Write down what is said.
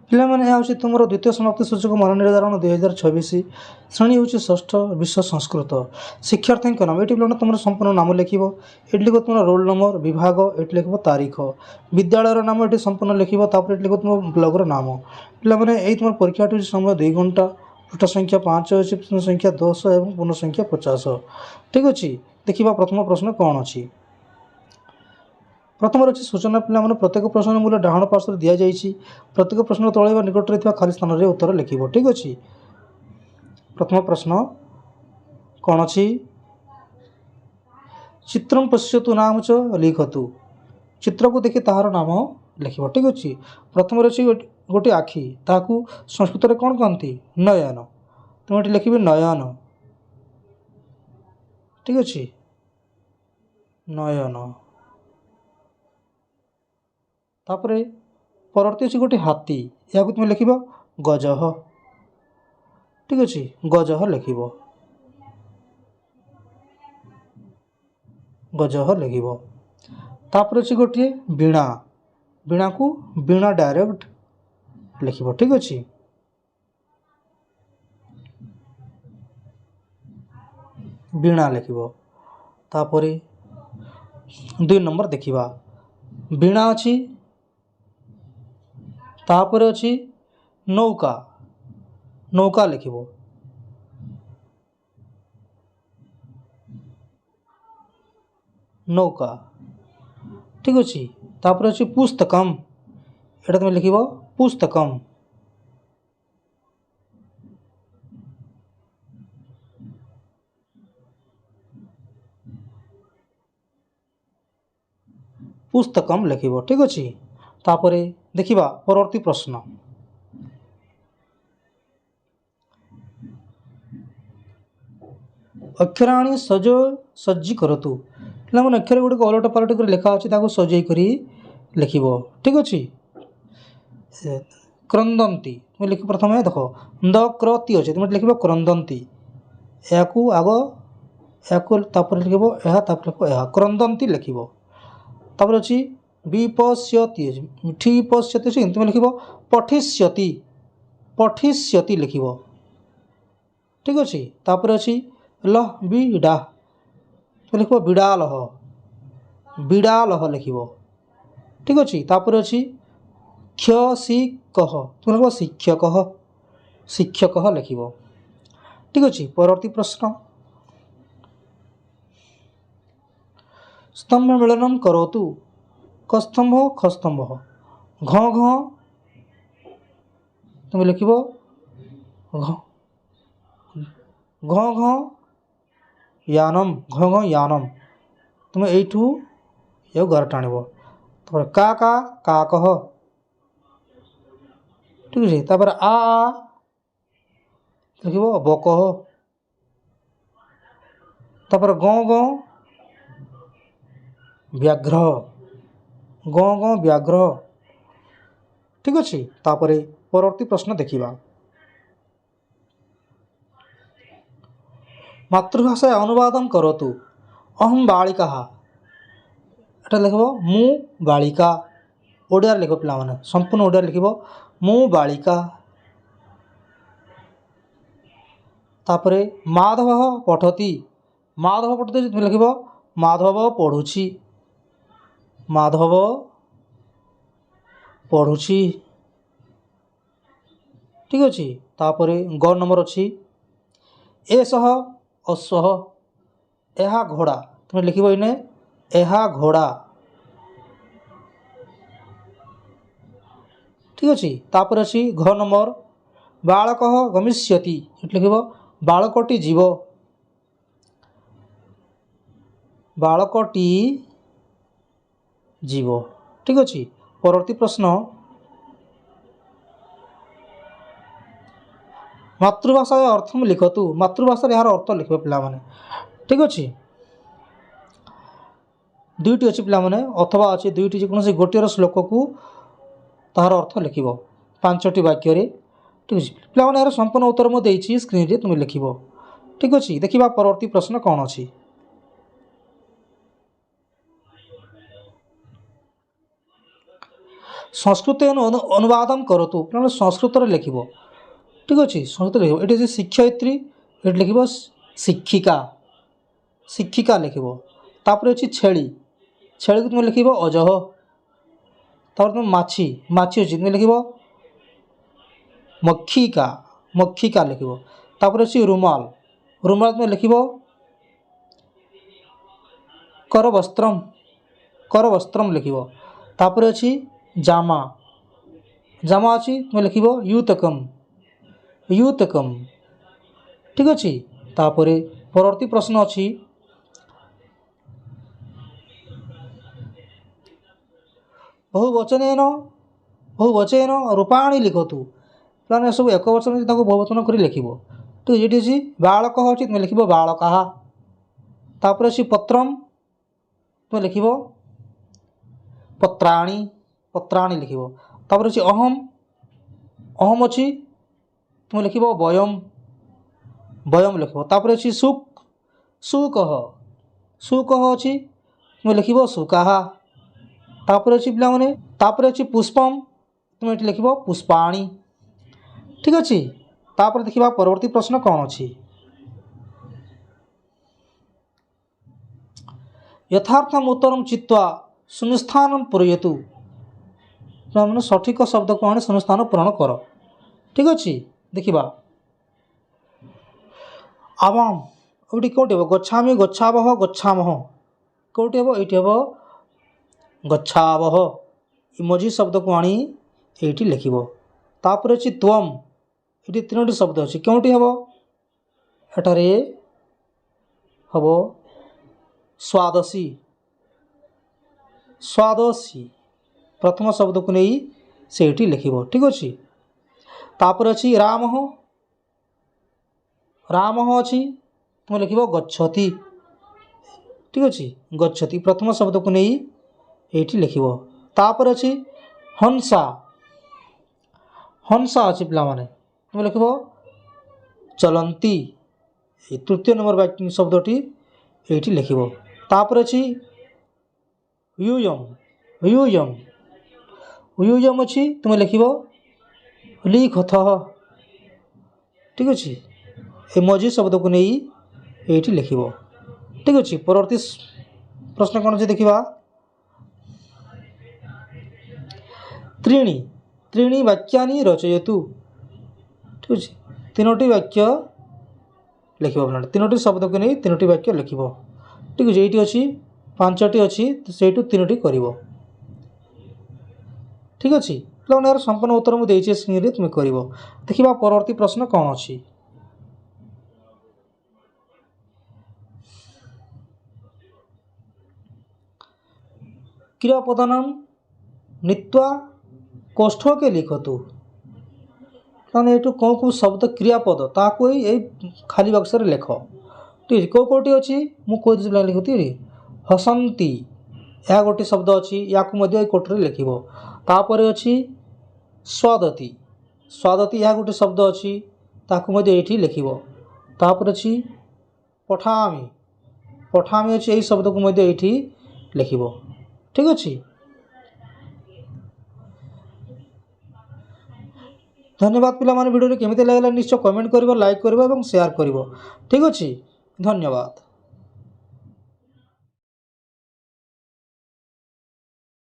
ପିଲାମାନେ ଏହା ହେଉଛି ତୁମର ଦ୍ୱିତୀୟ ସମାପ୍ତି ସୂଚକ ମାନ ନିର୍ଦ୍ଧାରଣ 2026 ଶ୍ରେଣୀ ହେଉଛି ଷଷ୍ଠ ବିଶ୍ୱ ସଂସ୍କୃତ। ଶିକ୍ଷାର୍ଥୀଙ୍କ ନାମ ଏଠି ପିଲାମାନେ ତୁମର ସମ୍ପୂର୍ଣ୍ଣ ନାମ ଲେଖିବ। ଏଠି ଲେଖିବ ତୁମର ରୋଲ୍ ନମ୍ବର, ବିଭାଗ, ଏଠି ଲେଖିବ ତାରିଖ, ବିଦ୍ୟାଳୟର ନାମ ଏଠି ସମ୍ପୂର୍ଣ୍ଣ ଲେଖିବ। ତାପରେ ଏଠି ଲେଖିବ ତୁମ ବ୍ଲଗ୍ର ନାମ। ପିଲାମାନେ ଏଇ ତୁମର ପରୀକ୍ଷାଟି ହେଉଛି ସମୟ 2 ଘଣ୍ଟା, ପୃଷ୍ଠ ସଂଖ୍ୟା 5 ଅଛି, ପୃଷ୍ଠ ସଂଖ୍ୟା 10 ଏବଂ ପୂର୍ଣ୍ଣ ସଂଖ୍ୟା 50। ଠିକ୍ ଅଛି, ଦେଖିବା ପ୍ରଥମ ପ୍ରଶ୍ନ କ'ଣ ଅଛି। ପ୍ରଥମରେ ଅଛି ସୂଚନା। ପିଲାମାନେ ପ୍ରତ୍ୟେକ ପ୍ରଶ୍ନର ମୂଲ୍ୟ ଡାହାଣ ପାର୍ଶ୍ୱରେ ଦିଆଯାଇଛି। ପ୍ରତ୍ୟେକ ପ୍ରଶ୍ନର ତଳେ ବା ନିକଟରେ ଥିବା ଖାଲି ସ୍ଥାନରେ ଉତ୍ତର ଲେଖିବ। ଠିକ୍ ଅଛି, ପ୍ରଥମ ପ୍ରଶ୍ନ କ'ଣ ଅଛି? ଚିତ୍ରಂ ପଶ୍ୟତୁ ନାମ ଚ ଲିଖତୁ। ଚିତ୍ରକୁ ଦେଖି ତାହାର ନାମ ଲେଖିବ। ଠିକ୍ ଅଛି, ପ୍ରଥମରେ ଅଛି ଗୋଟିଏ ଆଖି, ତାହାକୁ ସଂସ୍କୃତରେ କ'ଣ କହନ୍ତି? ନୟନ। ତୁମେ ଏଠି ଲେଖିବେ ନୟନ। ଠିକ୍ ଅଛି, ନୟନ। ତାପରେ ପରବର୍ତ୍ତୀ ଅଛି ଗୋଟିଏ ହାତୀ, ଏହାକୁ ତୁମେ ଲେଖିବ ଗଜଃ। ଠିକ୍ ଅଛି, ଗଜଃ ଲେଖିବ, ଗଜଃ ଲେଖିବ। ତାପରେ ଅଛି ଗୋଟିଏ ବୀଣା, ବୀଣାକୁ ବୀଣା ଡାଇରେକ୍ଟ ଲେଖିବ। ଠିକ୍ ଅଛି, ବୀଣା ଲେଖିବ। ତାପରେ 2 ନମ୍ବର ଦେଖିବା। ବୀଣା ଅଛି, ତାପରେ ଅଛି ନୌକା, ନୌକା ଲେଖିବ। ନୌକା। ଠିକ୍ ଅଛି, ତାପରେ ଅଛି ପୁସ୍ତକମ୍, ଏଇଟା ତୁମେ ଲେଖିବ ପୁସ୍ତକମ୍। ପୁସ୍ତକମ୍ ଲେଖିବ। ଠିକ୍ ଅଛି, ତାପରେ ଦେଖିବା ପରବର୍ତ୍ତୀ ପ୍ରଶ୍ନ। ଅକ୍ଷରାଣୀ ସଜ୍ଜି କରତୁ। ପିଲାମାନେ ଅକ୍ଷର ଗୁଡ଼ିକ ଓଲଟ ପାଲଟ କରି ଲେଖା ଅଛି, ତାକୁ ସଜେଇ କରି ଲେଖିବ। ଠିକ୍ ଅଛି, କ୍ରନ୍ଦନ୍ତି ତୁମେ ଲେଖିବ। ପ୍ରଥମେ ଦେଖ ଦ କ୍ରତି ଅଛି, ତୁମେ ଲେଖିବ କ୍ରନ୍ଦନ୍ତି। ଏହାକୁ ଆଗ, ଏହାକୁ ତାପରେ ଲେଖିବ ଏହା, ତାପରେ ଲେଖିବ ଏହା, କ୍ରନ୍ଦନ୍ତି ଲେଖିବ। ତାପରେ ଅଛି ବିପଶ୍ୟତି ଅଛି, ଠିପଶ୍ୟତି ଅଛି, ତୁମେ ଲେଖିବ ପଠିଷ୍ୟତି, ପଠିଷ୍ୟତି ଲେଖିବ। ଠିକ୍ ଅଛି, ତାପରେ ଅଛି ଲହ ବିଡ଼ା, ତୁମେ ଲେଖିବ ବିଡ଼ାଲହ, ବିଡ଼ାଲହ ଲେଖିବ। ଠିକ୍ ଅଛି, ତାପରେ ଅଛି କ୍ଷଶିକଃ, ତୁମେ ଲେଖିବ ଶିକ୍ଷକଃ, ଶିକ୍ଷକଃ ଲେଖିବ। ଠିକ୍ ଅଛି, ପରବର୍ତ୍ତୀ ପ୍ରଶ୍ନ। স্তম্ভ ମିଳନম କରତୁ। କସ୍ତମ୍ଭ ଖସ୍ତମ୍ଭ, ଘ ଘ ତୁମେ ଲେଖିବ ଘ ଘ ୟାନମ୍, ଘ ଘ ୟାନମ୍, ତୁମେ ଏଇଠୁ ଏଉ ଘର ଟାଣିବ। ତାପରେ କା କା କାକଃ। ଠିକ୍ ଅଛି, ତାପରେ ଆ ଲେଖିବ ବକଃ। ତାପରେ ଗଁ ଗଁ ବ୍ୟାଘ୍ର, ଗଁ ଗଁ ବ୍ୟାଘ୍ର। ଠିକ୍ ଅଛି, ତାପରେ ପରବର୍ତ୍ତୀ ପ୍ରଶ୍ନ ଦେଖିବା। ମାତୃଭାଷା ଅନୁବାଦം କରତୁ। ଅହଂ ବାଳିକା, ଏଟା ଲେଖିବ ମୁଁ ବାଳିକା। ଓଡ଼ିଆରେ ଲେଖିବ ପିଲାମାନେ, ସମ୍ପୂର୍ଣ୍ଣ ଓଡ଼ିଆରେ ଲେଖିବ ମୁଁ ବାଳିକା। ତାପରେ ମାଧବ ପଠତି, ମାଧବ ପଠତି ତୁମେ ଲେଖିବ ମାଧବ ପଢ଼ୁଛି, ମାଧବ ପଢ଼ୁଛି। ଠିକ୍ ଅଛି, ତାପରେ ଗ ନମ୍ବର ଅଛି ଏସହ ଅଶ୍ୱः, ଏହା ଘୋଡ଼ା, ତୁମେ ଲେଖିବ ଏଇନେ ଏହା ଘୋଡ଼ା। ଠିକ୍ ଅଛି, ତାପରେ ଅଛି ଘ ନମ୍ବର ବାଳକଃ ଗମିଷ୍ୟତି, ଏଠି ଲେଖିବ ବାଳକଟି ଯିବ, ବାଳକଟି ଯିବ। ଠିକ୍ ଅଛି, ପରବର୍ତ୍ତୀ ପ୍ରଶ୍ନ। ମାତୃଭାଷା ଅର୍ଥମ ଲିଖତୁ। ମାତୃଭାଷାରେ ଏହାର ଅର୍ଥ ଲେଖିବ ପିଲାମାନେ। ଠିକ୍ ଅଛି, ଦୁଇଟି ଅଛି ପିଲାମାନେ, ଅଥବା ଅଛି ଦୁଇଟି, ଯେକୌଣସି ଗୋଟିଏର ଶ୍ଲୋକକୁ ତାହାର ଅର୍ଥ ଲେଖିବ 5ଟି ବାକ୍ୟରେ। ଠିକ୍ ଅଛି, ପିଲାମାନେ ଏହାର ସମ୍ପୂର୍ଣ୍ଣ ଉତ୍ତର ମୁଁ ଦେଇଛି, ସ୍କ୍ରିନ୍ରେ ତୁମେ ଲେଖିବ। ଠିକ୍ ଅଛି, ଦେଖିବା ପରବର୍ତ୍ତୀ ପ୍ରଶ୍ନ କ'ଣ ଅଛି। संस्कृतेन अनुवादं करोतु पिलाମାନେ संस्कृतरे लिखिबो ठीक अछि संस्कृत लिखिबो एठी अछि शिक्षयित्री एठी लिखिबो शिक्षिका शिक्षिका लिखिबो तापर अछि छेली छेली को तुम लिखिबो अजह तापर तुम माछी माछी अछि तुम लिखिबो मक्षिका मक्षिका लिखिबो तापर अछि रुमाल रुमाल तुम लिखिबो करवस्त्रम लिखिबो तापर अछि जामा जामा अछि तुम लिखिबो यूतकम ठीक अछि तापर परवर्ती प्रश्न अछि बहुवचन रूपाणि लिखतु प्लान सब एक वचन ताको बहुवचन करी लिखिबो ठीक जेठी अछि बालक अछि तुम लिखिबो बालकाः तापर अछि पत्रम तुम लिखिबो पत्राणि पत्राणि लिखिबो तापर अछि अहम अहम अछि तुम लिखिबो वयम वयम लिखिबो तापर अछि सुकः सुकः अछि तुम लिखिबो सुकाः तापर अछि पिला माने तापर अछि पुष्पम तुम एठी लिखिबो पुष्पाणि ठीक अछि तापर देखिबा परवर्ती प्रश्न कोन अछि यथार्थम उत्तरम चित्वा शून्यस्थानम पूरयतु माने सठिक शब्द को आने शून्यस्थान पूरण कर ठीक अछि देखिबा आवाम ओटी कोटी हो गच्छामि गच्छावह गच्छामह कोटी हो एटी हो गच्छावह इमोजी शब्द को आनी एटी लिखिबो तापर अछि त्वम एटी तीनोटी शब्द अछि कोटी हो एटारे हबो स्वादसी स्वादसी प्रथम शब्द को नहीं सेठी लिखिबो ठीक अछि तापर अछि रामः रामः अछि तुम लिखिबो गच्छति ठीक अछि गच्छति प्रथम शब्द को नहीं एठी लिखिबो तापर अछि हंसा हंसा अछि पिला माने तुम लिखिबो चलंती तृतीय नंबर वाक्य शब्दटी एठी लिखिबो तापर अछि यूयम यूयम यूयम अछि तुम लिखिबो लिखथः ठीक अछि इमोजी शब्द को नहीं एठी लिखिबो ठीक अछि परवर्ती प्रश्न कोन अछि देखिबा त्रीणि त्रीणि वाक्यानि रचयतु ठीक अछि तीनोटी वाक्य लिखिबो आपन तीनोटी शब्द को नहीं तीनोटी वाक्य लिखिबो ठीक अछि एठी अछि पांचटी अछि सेटु तीनोटी करिवो ठीक अछि प्लान यार संपूर्ण उत्तर मु देइछे स्क्रीन रे तुम करिवो देखिबा परवर्ती प्रश्न कोन अछि क्रियापदनम नित्वा कोष्ठके लिखतु ताने एटू को शब्द क्रियापद ताको ए खाली बक्स रे लेख ठीक को कोटी अछि मु कोइ दिस लिखुती हसंती या गोटे शब्द अछि याकु मध्ये ए कोठरे लिखिबो तापर अछि स्वादती स्वादती या गोटे शब्द अछि ताकु मध्ये एठी लिखिबो तापर अछि पठामि पठामि अछि ए शब्द को मध्ये एठी लिखिबो ठीक अछि धन्यवाद पिला माने वीडियो रे केमिते लागला निश्चय कमेंट करिवो लाइक करिवो एवं शेयर करिवो ठीक अछि धन्यवाद।